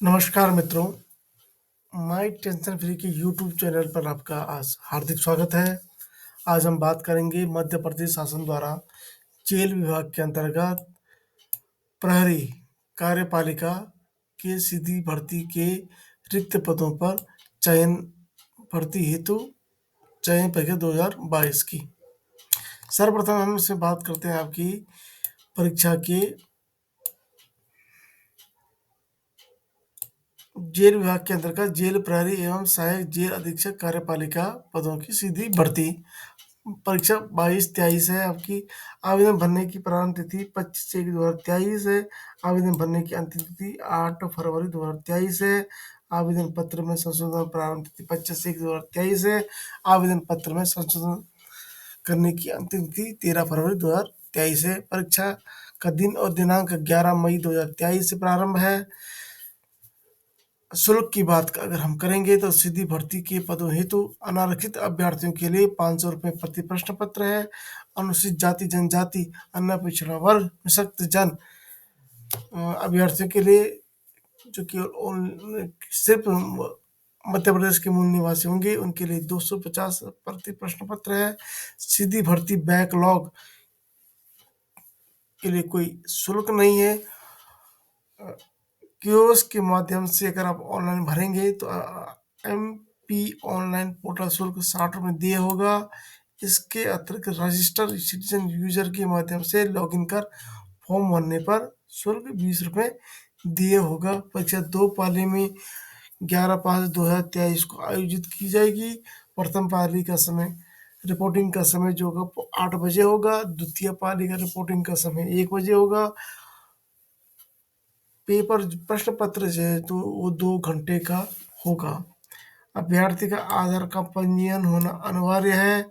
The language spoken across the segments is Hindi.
नमस्कार मित्रों, माय टेंशन फ्री के यूट्यूब चैनल पर आपका आज हार्दिक स्वागत है। आज हम बात करेंगे मध्य प्रदेश शासन द्वारा जेल विभाग के अंतर्गत प्रहरी कार्यपालिका के सीधी भर्ती के रिक्त पदों पर चयन भर्ती हेतु चयन प्रक्रिया 2022 की। सर्वप्रथम हम इससे बात करते हैं आपकी परीक्षा के जेल विभाग के अंतर्गत जेल प्रहरी एवं सहायक जेल अधीक्षक कार्यपालिका पदों की सीधी भर्ती। परीक्षा 22-23 है आपकी। आवेदन भरने की प्रारंभ तिथि 25/1/2023 है। आवेदन भरने की अंतिम तिथि 8 फरवरी 2023 है। आवेदन पत्र में संशोधन प्रारंभ तिथि 25/1/2023 है। आवेदन पत्र में संशोधन करने की अंतिम तिथि 13 फरवरी 2023 है। परीक्षा का दिन और दिनांक 11 मई 2023 से प्रारंभ है। शुल्क की बात अगर हम करेंगे तो सीधी भर्ती के पदों हेतु अनारक्षित अभ्यर्थियों के लिए 500 रुपये प्रति प्रश्न पत्र है। अनुसूचित जाति जनजाति अन्य पिछड़ा वर्ग निःशक्त जन अभ्यर्थियों के लिए जो कि सिर्फ मध्य प्रदेश के मूल निवासी होंगे उनके लिए 250 प्रति प्रश्न पत्र है। सीधी भर्ती बैकलॉग के लिए कोई शुल्क नहीं है। कियोस्क के माध्यम से अगर आप ऑनलाइन भरेंगे तो MP ऑनलाइन पोर्टल शुल्क 60 रुपये दिए होगा। इसके अतिरिक्त रजिस्टर सिटीजन यूजर के माध्यम से लॉगिन कर फॉर्म भरने पर शुल्क 20 रुपये दिए होगा। परीक्षा 2 पाली में 11/5/2023 को आयोजित की जाएगी। प्रथम पाली का समय रिपोर्टिंग का समय जो होगा 8 बजे होगा। द्वितीय पाली का रिपोर्टिंग का समय 1 बजे होगा। पेपर प्रश्न पत्र जो है तो वो 2 घंटे का होगा। अभ्यर्थी का आधार का पंजीयन होना अनिवार्य है।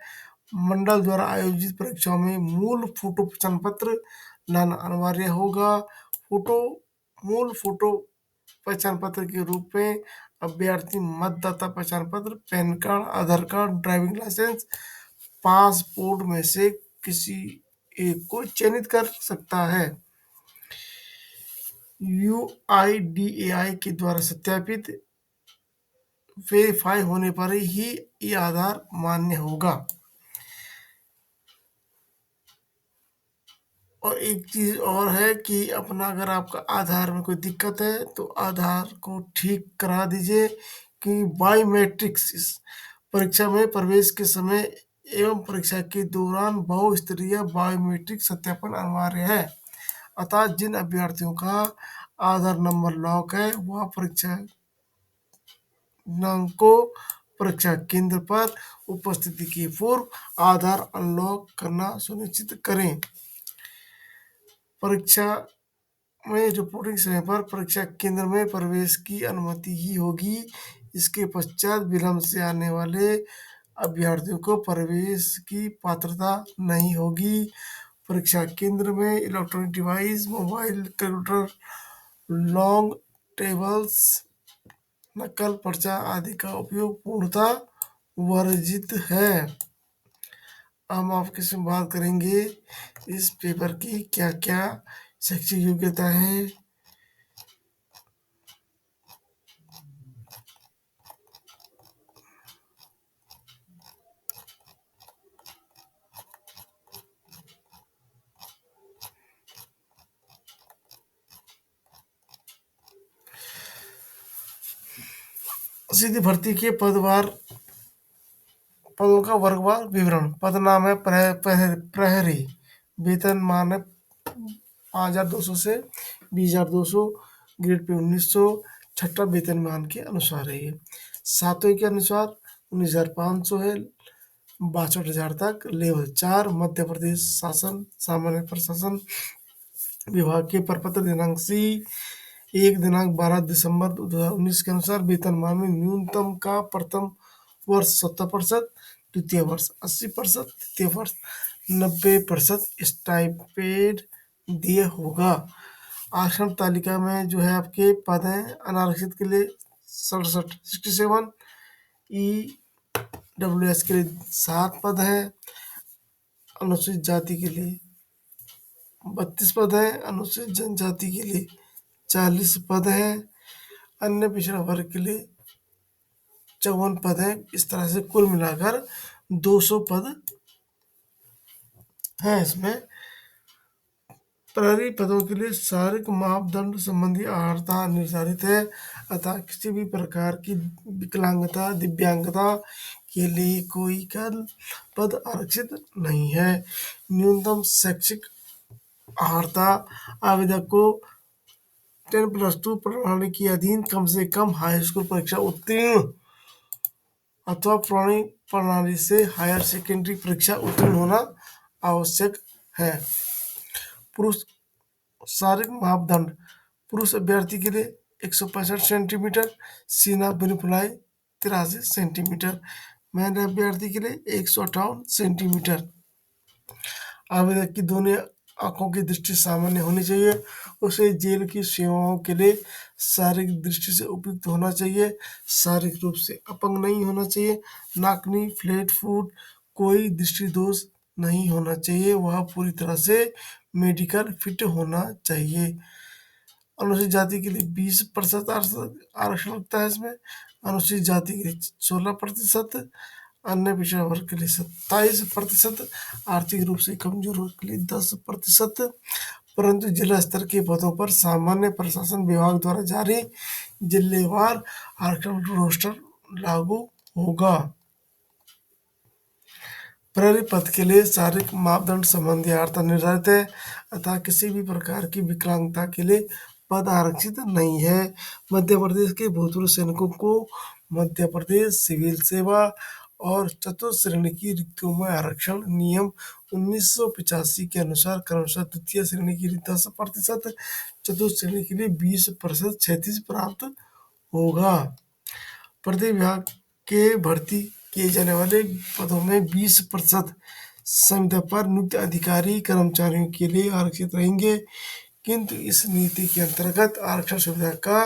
मंडल द्वारा आयोजित परीक्षाओं में मूल फोटो पहचान पत्र लाना अनिवार्य होगा। मूल फोटो पहचान पत्र के रूप में अभ्यर्थी मतदाता पहचान पत्र, पैन कार्ड, आधार कार्ड, ड्राइविंग लाइसेंस, पासपोर्ट में से किसी एक को चयनित कर सकता है। UIDAI के द्वारा सत्यापित वेरीफाई होने पर ही ये आधार मान्य होगा। और एक चीज और है कि अपना अगर आपका आधार में कोई दिक्कत है तो आधार को ठीक करा दीजिए कि बायोमेट्रिक्स इस परीक्षा में प्रवेश के समय एवं परीक्षा के दौरान बहुस्तरीय बायोमेट्रिक सत्यापन अनिवार्य है। अतः जिन अभ्यर्थियों का आधार नंबर लॉक है वह परीक्षा दिनांक को परीक्षा केंद्र पर उपस्थिति के पूर्व आधार अनलॉक करना सुनिश्चित करें। परीक्षा में रिपोर्टिंग समय पर परीक्षा केंद्र में प्रवेश की अनुमति ही होगी। इसके पश्चात विलंब से आने वाले अभ्यर्थियों को प्रवेश की पात्रता नहीं होगी। परीक्षा केंद्र में electronic device, mobile, calculator, long tables, नकल पर्चा आदि का उपयोग पूर्णतः वर्जित है। हम आपके से बात करेंगे इस पेपर की क्या क्या शैक्षिक योग्यता है। सीधी भर्ती के पदों का वर्गवार विवरण। पद नाम है प्रहरी। वेतनमान है 5,200 से 20,200। Grade pay 1,900। छठा वेतनमान के अनुसार है ये। सातवें के अनुसार 19,500 है 62,000 तक। लेवल 4 मध्य प्रदेश शासन सामान्य प्रशासन विभाग के प्रपत्र दिनांक C1 दिनांक 12 दिसंबर 2019 के अनुसार वेतनमान में न्यूनतम का प्रथम वर्ष 70%, द्वितीय वर्ष 80%, तृतीय वर्ष 90% स्टाइपेंड दिए होगा। आरक्षण तालिका में जो है आपके पद हैं अनारक्षित के लिए 67 EWS के लिए 7 पद हैं। अनुसूचित जाति के लिए 32 पद हैं। अनुसूचित जनजाति के लिए 40 पद हैं। अन्य पिछड़ा वर्ग के लिए 54 पद हैं। इस तरह से कुल मिलाकर 200 पद हैं। इसमें प्रहरी पदों के लिए शारीरिक मापदंड संबंधी अर्हता निर्धारित है, अतः किसी भी प्रकार की विकलांगता दिव्यांगता के लिए कोई पद आरक्षित नहीं है। न्यूनतम शैक्षिक अर्हता आवेदक को 10+2 प्रणाली के अधीन कम से कम हाई स्कूल परीक्षा उत्तीर्ण अथवा पुरानी प्रणाली से हायर सेकेंडरी परीक्षा उत्तीर्ण होना आवश्यक है। पुरुष शारीरिक मापदंड पुरुष अभ्यर्थी के लिए 165 सेंटीमीटर, सीना बिनफुलाई 83 सेंटीमीटर, महिला अभ्यर्थी के लिए 158 सेंटीमीटर। आवेदक की दोनों आंखों की दृष्टि सामान्य होनी चाहिए। उसे जेल की सेवाओं के लिए शारीरिक दृष्टि से उपयुक्त होना चाहिए। शारीरिक रूप से अपंग नहीं होना चाहिए। नाकनी फ्लैट फुट, कोई दृष्टि दोष नहीं होना चाहिए। वह पूरी तरह से मेडिकल फिट होना चाहिए। अनुसूचित जाति के लिए 20% आरक्षण लगता है इसमें। अनुसूचित जाति के लिए 16%, अन्य पिछड़ा वर्ग के लिए 27%, आर्थिक रूप से कमजोर वर्ग के लिए 10%। परंतु जिला स्तर के पदों पर सामान्य प्रशासन विभाग द्वारा जारी जिलेवार आरक्षण रोस्टर लागू होगा। प्रहरी पद के लिए शारीरिक मापदंड संबंधी अर्हता निर्धारित है, अतः किसी भी प्रकार की विकलांगता के लिए पद आरक्षित नहीं है। मध्य प्रदेश के भूतपूर्व सैनिकों को मध्य प्रदेश सिविल सेवा और चतुर्थ श्रेणी की रिक्तियों में आरक्षण नियम 1985 के अनुसार क्रमशः द्वितीय श्रेणी के लिए 10%, चतुर्थ श्रेणी के लिए 20% क्षैतिज प्राप्त होगा। प्रत्येक विभाग के भर्ती किए जाने वाले पदों में 20% संविदा पर नियुक्त अधिकारी कर्मचारियों के लिए आरक्षित रहेंगे, किंतु इस नीति के अंतर्गत आरक्षण सुविधा का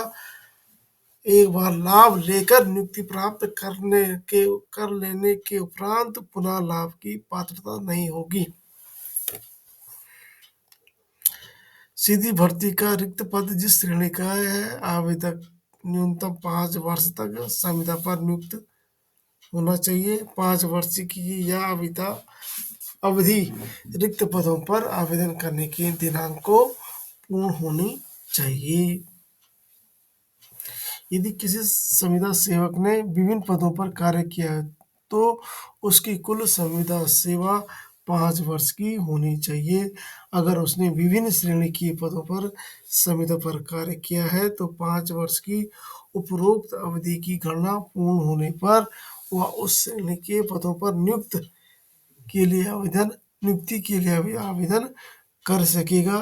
एक बार लाभ लेकर नियुक्ति प्राप्त कर लेने के उपरांत पुनः लाभ की पात्रता नहीं होगी। सीधी भर्ती का रिक्त पद जिस श्रेणी का है, आवेदक न्यूनतम 5 वर्ष तक संविदा पर नियुक्त होना चाहिए। 5 वर्ष की यह अवधि रिक्त पदों पर आवेदन करने के दिनांक को पूर्ण होनी चाहिए। यदि किसी संविदा सेवक ने विभिन्न पदों पर कार्य किया है तो उसकी कुल संविदा सेवा 5 वर्ष की होनी चाहिए। अगर उसने विभिन्न श्रेणी के पदों पर संविदा पर कार्य किया है तो 5 वर्ष की उपरोक्त अवधि की गणना पूर्ण होने पर वह उस श्रेणी के पदों पर नियुक्ति के लिए आवेदन कर सकेगा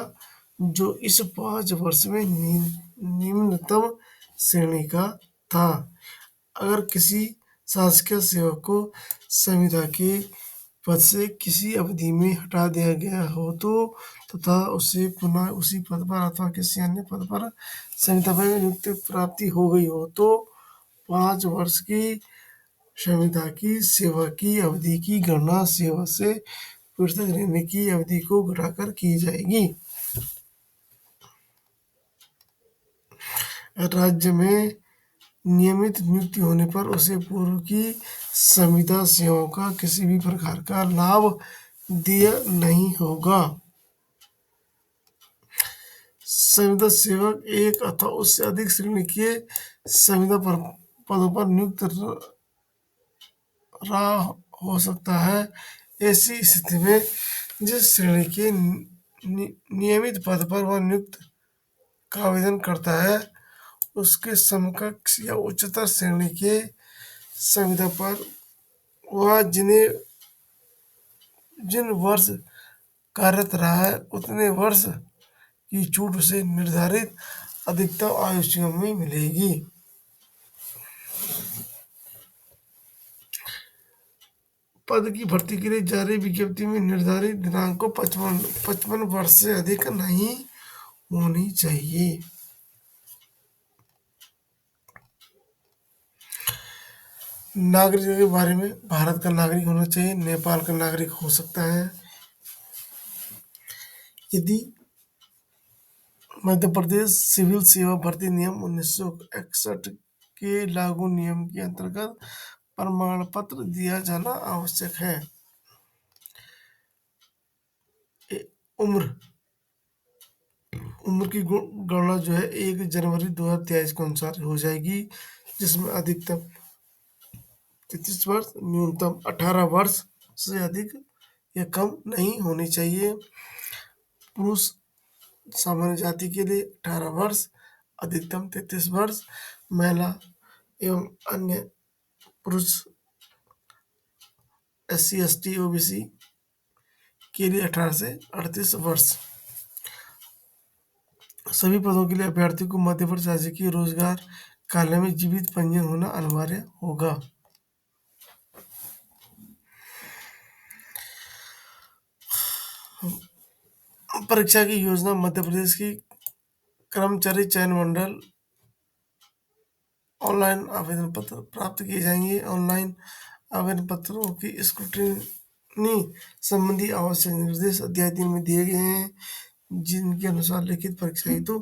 जो इस 5 वर्ष में निम्नतम श्रेणी का था। अगर किसी शासकीय सेवक को संविदा के पद से किसी अवधि में हटा दिया गया हो तो तथा उसे पुनः उसी पद पर अथवा किसी अन्य पद पर संविदा में नियुक्ति प्राप्ति हो गई हो तो 5 वर्ष की संविदा की सेवा की अवधि की गणना सेवा से पृथक रहने की अवधि को घटाकर की जाएगी। राज्य में नियमित नियुक्ति होने पर उसे पूर्व की संविदा सेवाओं का किसी भी प्रकार का लाभ देय नहीं होगा। संविदा सेवक एक अथवा उससे अधिक श्रेणी के संविदा पदों पर नियुक्त रहा हो सकता है। ऐसी स्थिति में जिस श्रेणी के नियमित पद पर वह नियुक्त का आवेदन करता है उसके समकक्ष या उच्चतर श्रेणी के संविदा पर वह जिन वर्ष कार्यरत रहा है उतने वर्ष की छूट उसे निर्धारित अधिकतम आयु सीमा में मिलेगी। पद की भर्ती के लिए जारी विज्ञप्ति में निर्धारित दिनांक को 55 वर्ष से अधिक नहीं होनी चाहिए। नागरिक के बारे में भारत का नागरिक होना चाहिए, नेपाल का नागरिक हो सकता है। यदि मध्य प्रदेश सिविल सेवा भर्ती नियम 1961 के लागू नियम के अंतर्गत प्रमाण पत्र दिया जाना आवश्यक है। उम्र उम्र की गणना जो है 1 जनवरी 2023 के अनुसार हो जाएगी, जिसमें अधिकतम 33 वर्ष, न्यूनतम 18 वर्ष से अधिक या कम नहीं होनी चाहिए। पुरुष सामान्य जाति के लिए 18 वर्ष, अधिकतम 33 वर्ष, महिला एवं अन्य पुरुष SC ST OBC के लिए 18 से 38 वर्ष। सभी पदों के लिए अभ्यर्थी को मध्य प्रदेश राज्य की रोजगार कार्यालय में जीवित पंजीयन होना अनिवार्य होगा। परीक्षा की योजना मध्य प्रदेश की कर्मचारी चयन मंडल ऑनलाइन आवेदन पत्र प्राप्त किए जाएंगे। ऑनलाइन आवेदन पत्रों की स्क्रूटनी संबंधी आवश्यक निर्देश अध्याय 3 में दिए गए हैं, जिनके अनुसार लिखित परीक्षा हेतु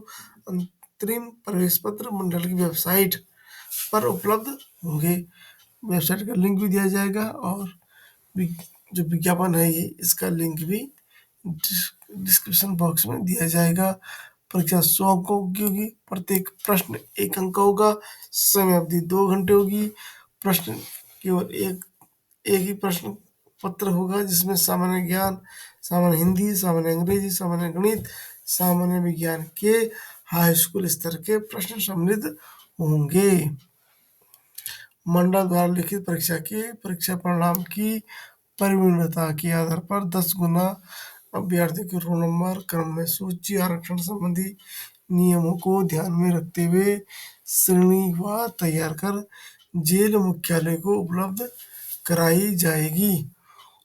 अंतरिम प्रवेश पत्र मंडल की वेबसाइट पर उपलब्ध होंगे। वेबसाइट का लिंक भी दिया जाएगा और जो विज्ञापन है ये इसका लिंक भी डिस्क्रिप्शन बॉक्स में दिया जाएगा। परीक्षा 100 अंकों की होगी, प्रत्येक प्रश्न 1 अंक होगा, समय अवधि 2 घंटे होगी। प्रश्न केवल एक ही प्रश्न पत्र होगा, जिसमें सामान्य ज्ञान, सामान्य हिंदी, सामान्य अंग्रेजी, सामान्य गणित, सामान्य विज्ञान के हाई स्कूल स्तर के प्रश्न सम्मिलित होंगे। मंडल द्वारा लिखित परीक्षा के परीक्षा परिणाम की परिपूर्णता के आधार पर 10 गुना अभ्यर्थी के रोल नंबर क्रम में सूची आरक्षण संबंधी नियमों को ध्यान में रखते हुए श्रेणीवार तैयार कर जेल मुख्यालय को उपलब्ध कराई जाएगी।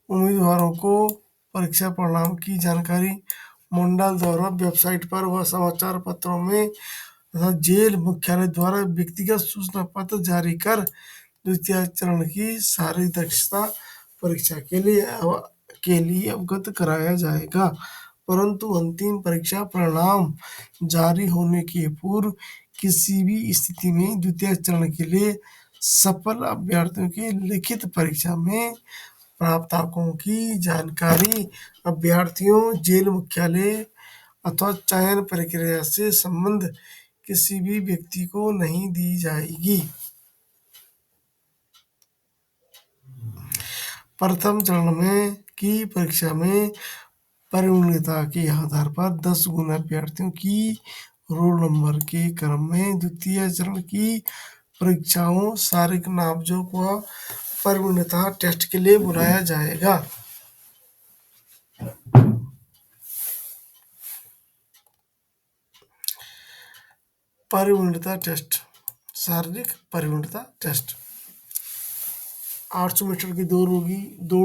उम्मीदवारों को परीक्षा परिणाम की जानकारी मंडल द्वारा वेबसाइट पर व समाचार पत्रों में तथा जेल मुख्यालय द्वारा व्यक्तिगत सूचना पत्र जारी कर द्वितीय चरण की शारीरिक दक्षता परीक्षा के लिए अवगत कराया जाएगा। परंतु अंतिम परीक्षा परिणाम जारी होने के पूर्व किसी भी स्थिति में द्वितीय चरण के लिए सफल अभ्यर्थियों की लिखित परीक्षा में प्राप्त अंकों की जानकारी अभ्यर्थियों, जेल मुख्यालय अथवा चयन प्रक्रिया से संबद्ध किसी भी व्यक्ति को नहीं दी जाएगी। प्रथम चरण में की परीक्षा में परिपूर्णता के आधार पर 10 गुना अभ्यर्थियों की रोल नंबर के क्रम में द्वितीय चरण की परीक्षाओं शारीरिक नापजोक व परिपूर्णता टेस्ट के लिए बुलाया जाएगा। परिपूर्णता टेस्ट, शारीरिक परिपूर्णता टेस्ट 800 मीटर की दौड़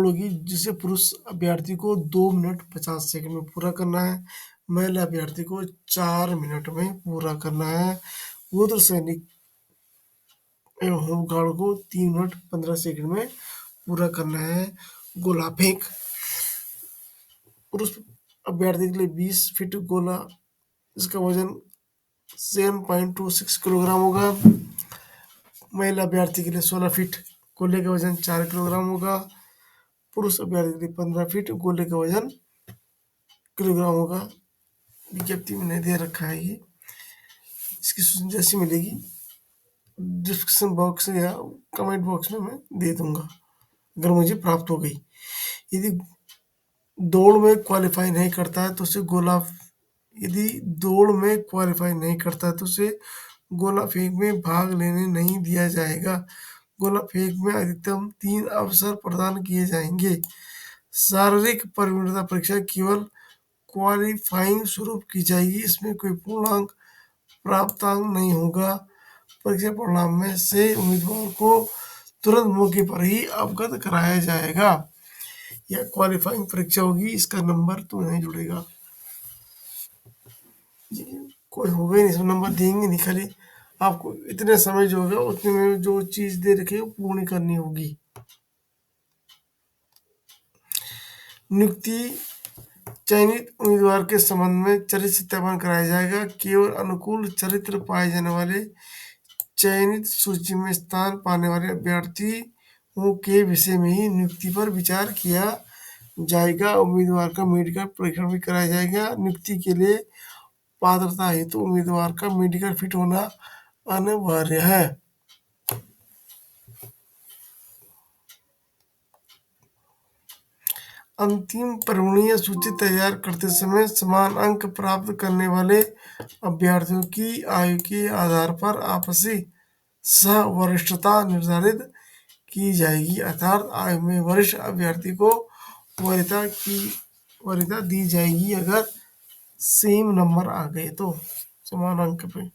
होगी, जिसे पुरुष अभ्यर्थी को 2 मिनट 50 सेकंड में पूरा करना है, महिला अभ्यर्थी को 4 मिनट में पूरा करना है। वुद्र सैनिक एवं होमगार्ड को 3 मिनट 15 सेकंड में पूरा करना है। गोला फेंक पुरुष अभ्यर्थी के लिए 20 फीट गोला, इसका वजन 7.26 किलोग्राम होगा। महिला अभ्यर्थी के लिए 16 फीट गोले का वजन 4 किलोग्राम होगा। पुरुष अभ्यर्थी के लिए 15 फीट गोले का वजन किलोग्राम होगा। विज्ञप्ति में नहीं दे रखा है ये, इसकी सूचना जैसी मिलेगी डिस्क्रिप्शन बॉक्स या कमेंट बॉक्स में मैं दे दूंगा अगर मुझे प्राप्त हो गई। यदि दौड़ में क्वालिफाई नहीं करता है तो उसे यदि दौड़ में क्वालिफाई नहीं करता है तो उसे गोला फेंक में भाग लेने नहीं दिया जाएगा। गोला फेंक में अधिकतम 3 अवसर प्रदान किए जाएंगे। शारीरिक परिपूर्णता परीक्षा केवल क्वालिफाइंग स्वरूप की जाएगी, इसमें कोई पूर्णांक प्राप्तांक नहीं होगा। परीक्षा परिणाम में से उम्मीदवार को तुरंत मौके पर ही अवगत कराया जाएगा। यह क्वालिफाइंग परीक्षा होगी, इसका नंबर तो नहीं जुड़ेगा, कोई होगा ही नहीं, इसमें नंबर देंगे नहीं, खाली आपको इतने समय जो होगा उतने में जो चीज दे रखी है वो पूर्ण करनी होगी। नियुक्ति चयनित उम्मीदवार के संबंध में चरित्र सत्यापन कराया जाएगा। केवल अनुकूल चरित्र पाए जाने वाले चयनित सूची में स्थान पाने वाले अभ्यर्थियों के विषय में ही नियुक्ति पर विचार किया जाएगा। उम्मीदवार का मेडिकल परीक्षण भी कराया जाएगा। नियुक्ति के लिए पात्रता हेतु उम्मीदवार का मेडिकल फिट होना अनिवार्य है। अंतिम परिगणनीय सूची तैयार करते समय समान अंक प्राप्त करने वाले अभ्यर्थियों की आयु के आधार पर आपसी सह वरिष्ठता निर्धारित की जाएगी, अर्थात आयु में वरिष्ठ अभ्यर्थी को वरीयता दी जाएगी अगर सेम नंबर आ गए तो समान अंक पे।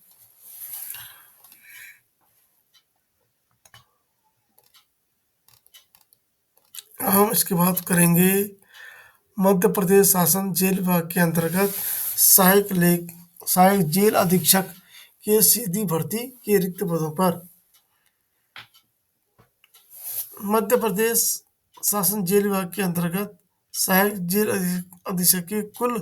हम इसके बाद करेंगे मध्य प्रदेश शासन जेल विभाग के अंतर्गत सहायक जेल अधीक्षक के सीधी भर्ती के रिक्त पदों पर। मध्य प्रदेश शासन जेल विभाग के अंतर्गत सहायक जेल अधीक्षक के कुल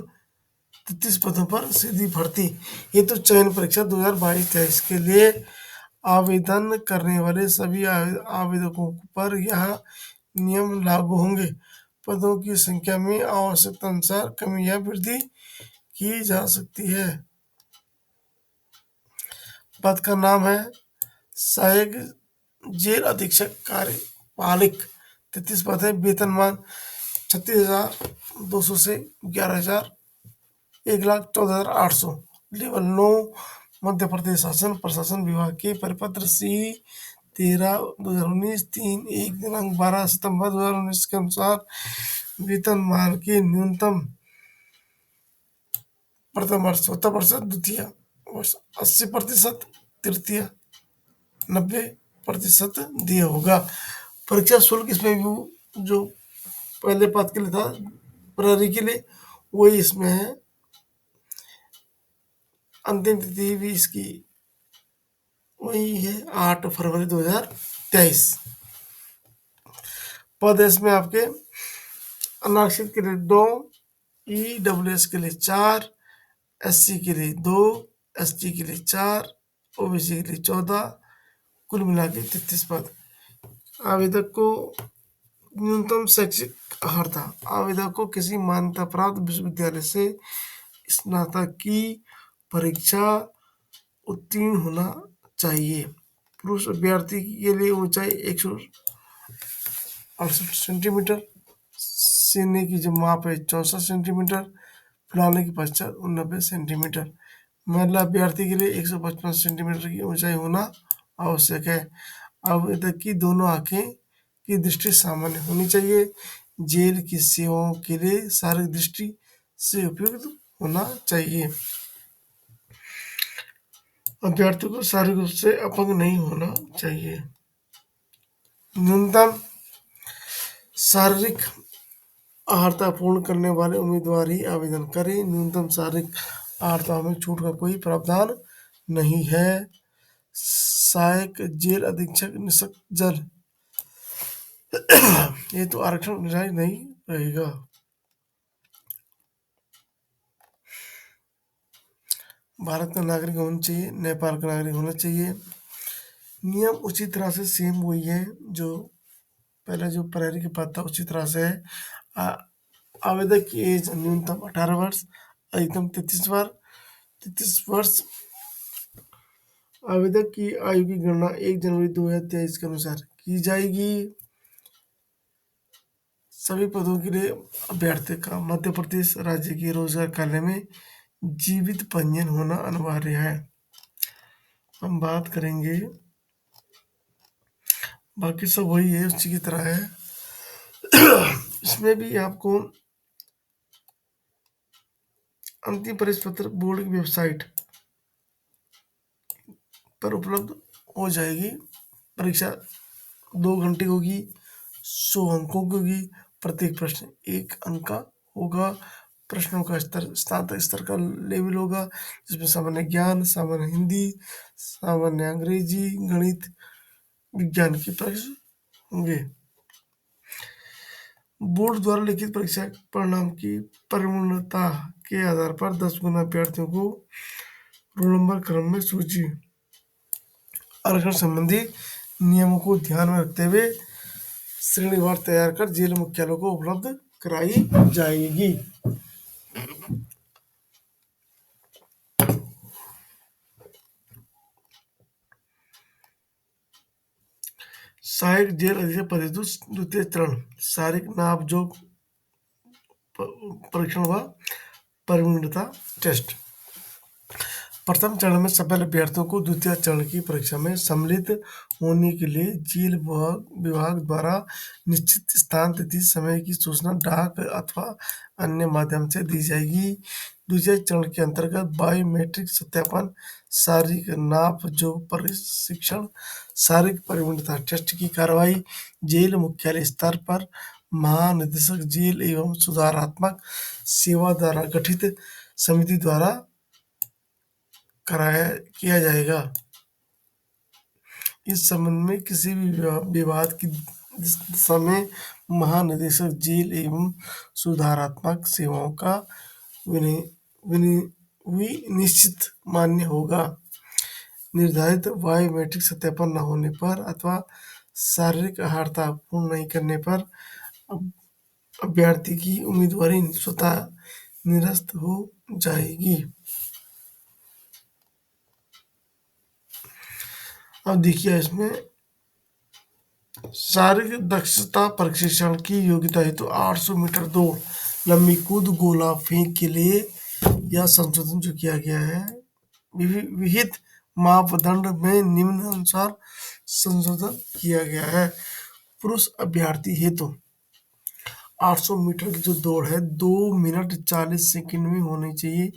33 पदों पर सीधी भर्ती हेतु चयन परीक्षा 2022-23 के लिए आवेदन करने वाले सभी आवेदकों पर यह नियम लागू होंगे। पदों की संख्या में आवश्यकता अनुसार कमी या वृद्धि की जा सकती है। पद का नाम है सहायक जेल अधीक्षक कार्यपालिक। 33 पद है। वेतनमान 36,200 से 11,000 1,14,800। लेवल 9 मध्य प्रदेश शासन प्रशासन विभाग के परिपत्र सी 13/2019 3/1 दिनांक 12 सितंबर 2019 के अनुसार वेतनमान के न्यूनतम प्रथम वर्ष 70%, द्वितीय वर्ष 80%, तृतीय 90% दिया होगा। परीक्षा शुल्क इसमें भी जो पहले पद के लिए था प्रहरी के लिए वही इसमें है। अंतिम तिथि भी इसकी वही है 8 फरवरी 2023। पद है इसमें आपके अनारक्षित के लिए 2, EWS के लिए 4, SC के लिए 2, ST के लिए 4, OBC के लिए 14, कुल मिला के 33 पद। आवेदक को न्यूनतम शैक्षिक अर्हता। आवेदक को किसी मान्यता प्राप्त विश्वविद्यालय से स्नातक की परीक्षा उत्तीर्ण होना चाहिए। पुरुष अभ्यर्थी के लिए ऊंचाई 168 सेंटीमीटर, सीने की जो माप है 64 सेंटीमीटर, फुलाने की पश्चात 90 सेंटीमीटर। महिला अभ्यर्थी के लिए 155 सेंटीमीटर की ऊंचाई होना आवश्यक है। आवेदक की दोनों आंखें की दृष्टि सामान्य होनी चाहिए। जेल की सेवाओं के लिए शारीरिक दृष्टि से उपयुक्त होना चाहिए। अभ्यर्थी को शारीरिक रूप से अपंग नहीं होना चाहिए। न्यूनतम शारीरिक अर्हता पूर्ण करने वाले उम्मीदवार ही आवेदन करें। न्यूनतम शारीरिक अर्हता में छूट का कोई प्रावधान नहीं है। सहायक जेल अधीक्षक निःशक्त जल ये तो आरक्षण निर्धारित नहीं रहेगा। भारत का नागरिक होना चाहिए, नेपाल का नागरिक होना चाहिए। नियम उसी तरह से सेम वही है जो पहले जो प्रहरी के पद था उसी तरह से है। आवेदक की एज न्यूनतम 18 वर्ष, अधिकतम 33 वर्ष। आवेदक की आयु की गणना 1 जनवरी 2023 के अनुसार की जाएगी। सभी पदों के लिए अभ्यर्थी का मध्य प्रदेश राज्य के रोजगार कार्यालय में जीवित पंजीयन होना अनिवार्य है। हम बात करेंगे बाकी सब वही है उसी की तरह है। इसमें भी आपको अंतिम प्रवेश पत्र बोर्ड की वेबसाइट पर उपलब्ध हो जाएगी। परीक्षा 2 घंटे होगी, 100 अंकों की होगी। प्रत्येक प्रश्न 1 अंक का होगा। प्रश्नों का स्तर स्नातक स्तर का लेवल होगा, जिसमें सामान्य ज्ञान, सामान्य हिंदी, सामान्य अंग्रेजी, गणित, विज्ञान के प्रश्न होंगे। बोर्ड द्वारा लिखित परीक्षा परिणाम की परिपूर्णता के आधार पर 10 गुना अभ्यर्थियों को रोल नंबर क्रम में सूची आरक्षण संबंधी नियमों को ध्यान में रखते हुए श्रेणीवार तैयार कर जेल मुख्यालयों को उपलब्ध कराई जाएगी। सहायक जेल अधीक्षक पदेतु द्वितीय चरण शारीरिक नाप जोख परीक्षण व परिपूर्णता टेस्ट। प्रथम चरण में सफल अभ्यर्थियों को द्वितीय चरण की परीक्षा में सम्मिलित होने के लिए जेल विभाग द्वारा निश्चित स्थान, तिथि, समय की सूचना डाक अथवा अन्य माध्यम से दी जाएगी। द्वितीय चरण के अंतर्गत बायोमेट्रिक सत्यापन, शारीरिक नाप जो प्रशिक्षण, शारीरिक परिपूर्णता टेस्ट की कार्रवाई जेल मुख्यालय स्तर पर महानिदेशक जेल एवं सुधारात्मक सेवा द्वारा गठित समिति द्वारा किया जाएगा। इस संबंध में किसी भी विवाद की दिशा में महानिदेशक जेल एवं सुधारात्मक सेवाओं का विनिश्चित मान्य होगा। निर्धारित बायोमेट्रिक सत्यापन न होने पर अथवा शारीरिक अर्हता पूर्ण नहीं करने पर अभ्यर्थी की उम्मीदवारी स्वतः निरस्त हो जाएगी। अब देखिए इसमें शारीरिक दक्षता प्रशिक्षण की योग्यता हेतु 800 मीटर दौड़, लंबी कूद, गोला फेंक के लिए यह संशोधन जो किया गया है विहित मापदंड में निम्न अनुसार संशोधन किया गया है। पुरुष अभ्यर्थी हेतु 800 मीटर की जो दौड़ है 2 मिनट 40 सेकंड में होनी चाहिए,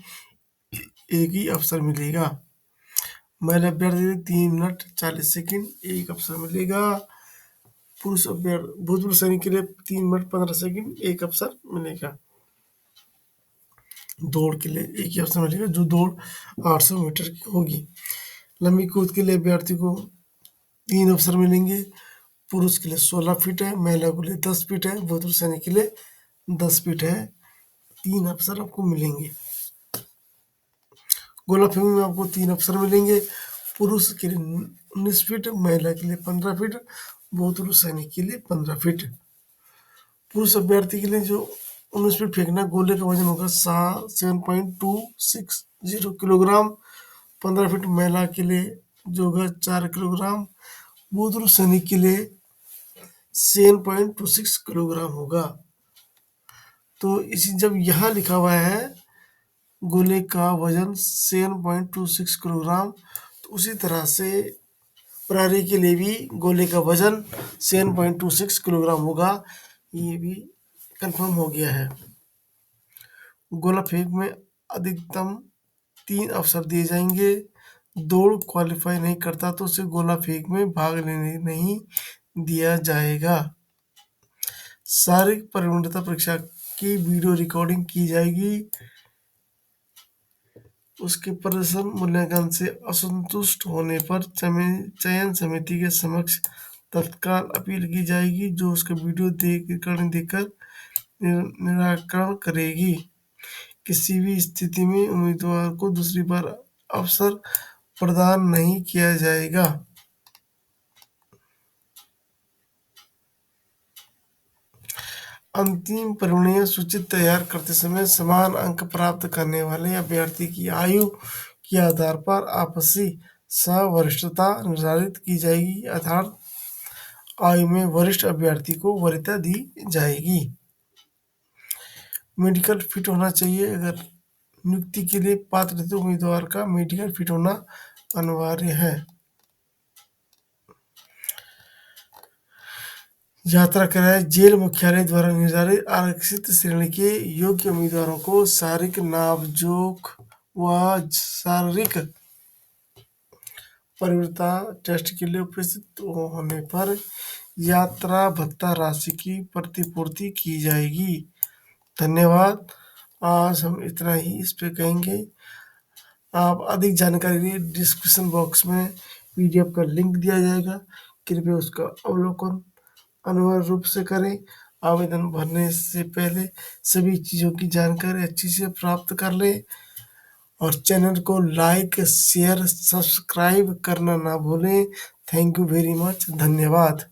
एक ही अवसर मिलेगा। महिला अभ्यर्थी 3 मिनट 40 सेकंड, एक अवसर मिलेगा। पुरुष अभ्यर्थी भूतपूर्व सैनिक के लिए 3 मिनट 15 सेकंड, एक अवसर मिलेगा। दौड़ के लिए एक ही अवसर मिलेगा जो दौड़ 800 मीटर की होगी। लंबी कूद के लिए अभ्यर्थी को 3 अवसर मिलेंगे। पुरुष के लिए 16 फीट है, महिला के लिए 10 फीट है, भूतपूर्व सैनिक के लिए 10 फीट है। 3 अवसर आपको मिलेंगे। गोला फेंक में आपको 3 अवसर मिलेंगे। पुरुष के लिए 19 फीट, महिला के लिए 15 फीट, भूतपूर्व सैनिक के लिए 15 फीट। पुरुष अभ्यर्थी के लिए जो 19 फीट फेंकना, गोले का वजन होगा 7.260 किलोग्राम। 15 फीट महिला के लिए जो होगा 4 किलोग्राम, भूतपूर्व सैनिक के लिए 7.26 किलोग्राम होगा। तो इसी जब यहाँ लिखा हुआ है गोले का वजन 7.26 किलोग्राम, तो उसी तरह से प्रहरी के लिए भी गोले का वजन 7.26 किलोग्राम होगा। ये भी कंफर्म हो गया है। गोला फेंक में अधिकतम 3 अवसर दिए जाएंगे। दौड़ क्वालिफाई नहीं करता तो उसे गोला फेंक में भाग लेने नहीं दिया जाएगा। शारीरिक परिपूर्णता परीक्षा की वीडियो रिकॉर्डिंग की जाएगी। उसके प्रदर्शन मूल्यांकन से असंतुष्ट होने पर चयन समिति के समक्ष तत्काल अपील की जाएगी, जो उसका वीडियो रिकॉर्डिंग देखकर निराकरण करेगी। किसी भी स्थिति में उम्मीदवार को दूसरी बार अवसर प्रदान नहीं किया जाएगा। अंतिम परिणय सूची तैयार करते समय समान अंक प्राप्त करने वाले अभ्यर्थी की आयु के आधार पर आपसी सवरिष्ठता निर्धारित की जाएगी। अर्थात आयु में वरिष्ठ अभ्यर्थी को वरीयता दी जाएगी। मेडिकल फिट होना चाहिए। अगर नियुक्ति के लिए पात्र उम्मीदवार का मेडिकल फिट होना अनिवार्य है। यात्रा किराया जेल मुख्यालय द्वारा निर्धारित आरक्षित श्रेणी के योग्य उम्मीदवारों को शारीरिक नापजोख व शारीरिक परिवृत्ता टेस्ट के लिए उपस्थित होने पर यात्रा भत्ता राशि की प्रतिपूर्ति की जाएगी। धन्यवाद। आज हम इतना ही इस पे कहेंगे। आप अधिक जानकारी के लिए डिस्क्रिप्शन बॉक्स में PDF का लिंक दिया जाएगा, कृपया उसका अवलोकन अनिवार्य रूप से करें। आवेदन भरने से पहले सभी चीज़ों की जानकारी अच्छी से प्राप्त कर लें और चैनल को लाइक शेयर सब्सक्राइब करना ना भूलें। थैंक यू वेरी मच, धन्यवाद।